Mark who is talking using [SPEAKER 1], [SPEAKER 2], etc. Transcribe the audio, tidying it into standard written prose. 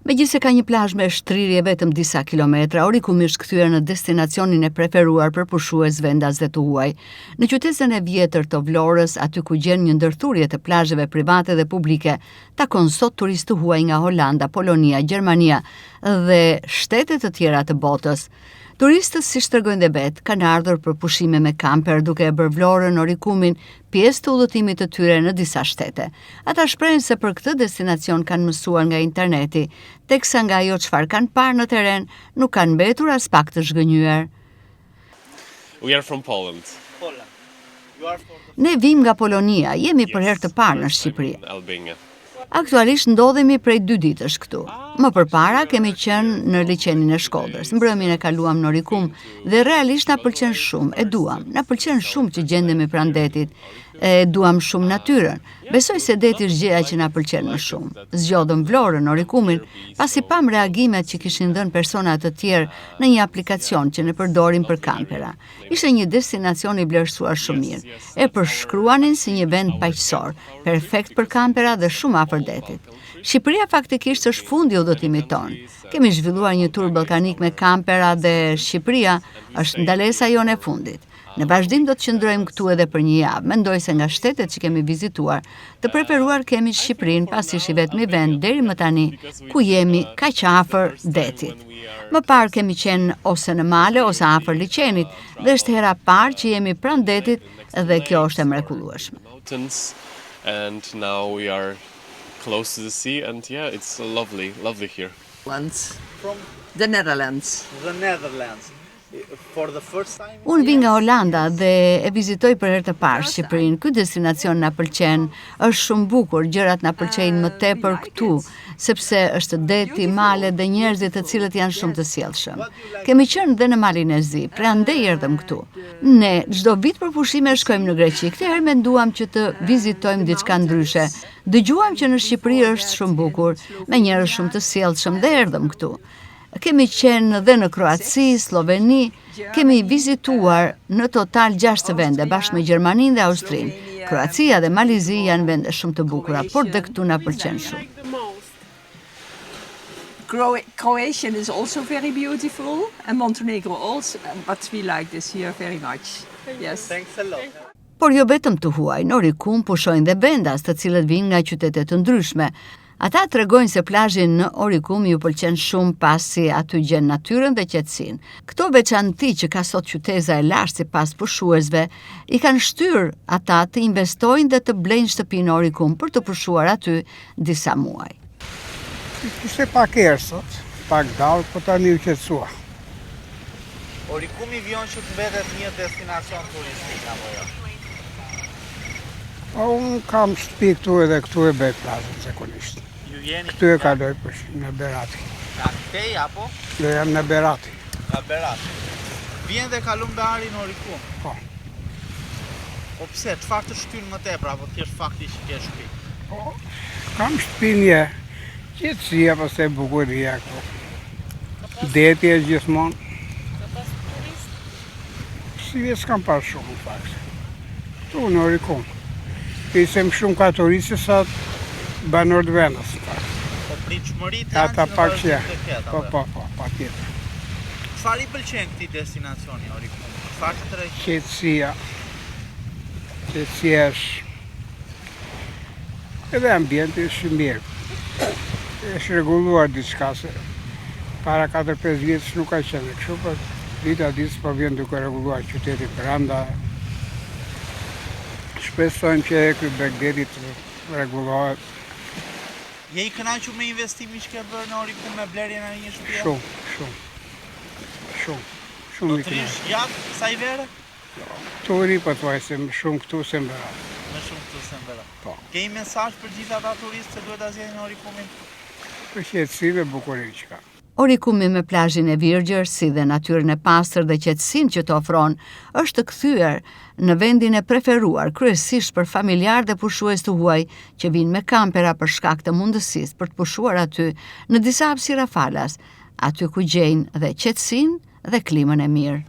[SPEAKER 1] Megjithse ka një plazh me shtrirje vetëm disa kilometra, Orikumi është kthyer në destinacionin e preferuar për pushues vendas dhe të huaj. Në qytetin e vjetër të Vlorës, aty ku gjen një ndërthurje të plazheve private dhe publike, takon sot turistë të huaj nga Holanda, Polonia, Gjermania dhe shtete të tjera të botës. Turistët, si tregojnë dhe vetë, kanë ardhur për pushime me kamper duke e bërë Vlorën, Orikumin pjesë të udhëtimit të tyre në disa shtete. Ata shprehin se për këtë destinacion kanë mësuar nga interneti, teksa nga ajo çfarë kanë parë në terren nuk kanë mbetur as pak të zhgënjyer.
[SPEAKER 2] We are from Poland.
[SPEAKER 1] Ne vim nga Polonia, jemi për herë të parë në Shqipëri.
[SPEAKER 2] Albania.
[SPEAKER 1] Aktualisht ndodhemi prej 2 ditësh këtu. Më përpara kemi qenë në liçenin e Shkodrës. Mbrëmjen e kaluam në Orikum dhe realisht na pëlqen shumë, e duam. Na pëlqen shumë që gjendemi pranë detit. E duam shumë natyrën. Besoj se deti është gjëja që na pëlqen më shumë. Zgjodhëm Vlorën, Orikumin, pasi pam reagimet që kishin dhënë persona të tjerë në një aplikacion që ne përdorim për kampera. Ishte një destinacion i vlerësuar shumë mirë. E përshkruanin si një vend paqësor, perfekt për kampera dhe shumë afër detit. Shqipëria faktikisht është fundi i udhëtimit tonë. Kemi zhvilluar një tur ballkanik me kampera dhe Shqipëria është ndalesa jone e fundit. Në vazhdim do të qëndrojmë këtu edhe për një javë. Mendoj se nga shtetet që kemi vizituar, të preferuar kemi Shqipërinë, pasi është i vetmi vend deri më tani ku jemi kaq afër detit. Më parë kemi qenë ose në male ose afër liçenit dhe është hera parë që jemi pranë detit dhe kjo është e mrekullueshme.
[SPEAKER 2] And now we are close to the sea and yeah, it's lovely here.
[SPEAKER 3] From the Netherlands.
[SPEAKER 4] The Netherlands. For the first time.
[SPEAKER 1] Unë vi nga Holanda dhe e vizitoj për herë të parë Shqipërinë. Ky destinacion na pëlqen, është shumë bukur, gjërat na pëlqejnë më tepër këtu, sepse është deti, male dhe njerëzit të cilët janë shumë të sjellshëm. Kemi qenë dhe në Malin e Zi, prandaj erdhëm këtu. Ne çdo vit për pushime shkojmë në Greqi. Këtë herë menduam që të vizitojmë diçka ndryshe. Dëgjuam që në Shqipëri është shumë bukur, me njerëz shumë të sjellshëm dhe erdhëm këtu. Kemi qenë dhe në Kroaci, Sloveni, kemi vizituar në total 6 vende bashkë me Gjermaninë dhe Austrinë. Kroacia dhe Malizi janë vende shumë të bukura, por dhe këtu na pëlqen shumë.
[SPEAKER 3] Croatian is also very beautiful and Montenegro also, but we like this here very much. Yes.
[SPEAKER 4] Thanks a lot.
[SPEAKER 1] Por jo vetëm të huaj, në Orikum pushojnë dhe vendas të cilët vinë nga qytete të ndryshme. Ata tregojnë se plazhi në Orikum ju pëlqen shumë pasi aty gjen natyrën dhe qetësinë. Këto veçanti që ka sot qyteza e lashtë sipas pushuesve, i kanë shtyr ata të investojnë dhe të blejnë shtëpi në Orikum për të pushuar aty disa muaj.
[SPEAKER 5] Ishte pak erë sot, pak dallë, po tani u qetësua.
[SPEAKER 4] Orikumi vjen që të mbetet një destinacion turistik apo jo?
[SPEAKER 5] Unë kam shtëpi këtu edhe këtu e bëj plazhin zakonisht.
[SPEAKER 4] Ju jeni
[SPEAKER 5] Këtu e kaloj për në Berati.
[SPEAKER 4] nga këtej apo?
[SPEAKER 5] Do jam në Berati.
[SPEAKER 4] Nga Berati. Vjen dhe kalon Behari në Orikum.
[SPEAKER 5] Po.
[SPEAKER 4] Po pse, çfarë të shtyn më tepër apo thjesht fakti që ke shtëpi?
[SPEAKER 5] Po, kam shtëpi një qetësia, pastaj bukuria këtu. Deti është gjithmonë. Si vjetë s'kam parë shumë në fakt. Këtu në Orikum. Isem shumë ka turistë sa banor të vendës.
[SPEAKER 4] Po pritshmëritë
[SPEAKER 5] Ata pak që
[SPEAKER 4] Po.
[SPEAKER 5] po, patjetër.
[SPEAKER 4] Çfarë i pëlqen këtij destinacioni Orikum? Çfarë të tregoj?
[SPEAKER 5] Qetësia. Qetësia është. Edhe ambienti është mirë. Është rregulluar diçka se para 4-5 vjetësh nuk ka qenë kështu, por dita ditës po vjen duke rregulluar qyteti brenda. Shpresojmë që ky Begdeti të rregullohet.
[SPEAKER 4] Je i kënaqur me investimin që ke bërë në Orikum me blerjen e një shtëpie?
[SPEAKER 5] Shumë
[SPEAKER 4] Do
[SPEAKER 5] i
[SPEAKER 4] të
[SPEAKER 5] kënaqur.
[SPEAKER 4] rish gjatë sa i vere?
[SPEAKER 5] Turi po thuaj se më shumë këtu se më Berat.
[SPEAKER 4] Më shumë këtu se në Berat.
[SPEAKER 5] Po.
[SPEAKER 4] Ke një mesazh për gjithë ata turistë që duhet ta zgjedhin në Orikumin?
[SPEAKER 5] Për qetësi dhe bukurinë që ka.
[SPEAKER 1] Orikumi me plazhin e Virgjër, si dhe natyrën e pastër dhe qetësinë që të ofron, është kthyer në vendin e preferuar kryesisht për familjar dhe pushues të huaj që vinë me kampera për shkak të mundësisë për të pushuar aty në disa hapësira falas, aty ku gjejnë dhe qetësinë dhe klimën e mirë.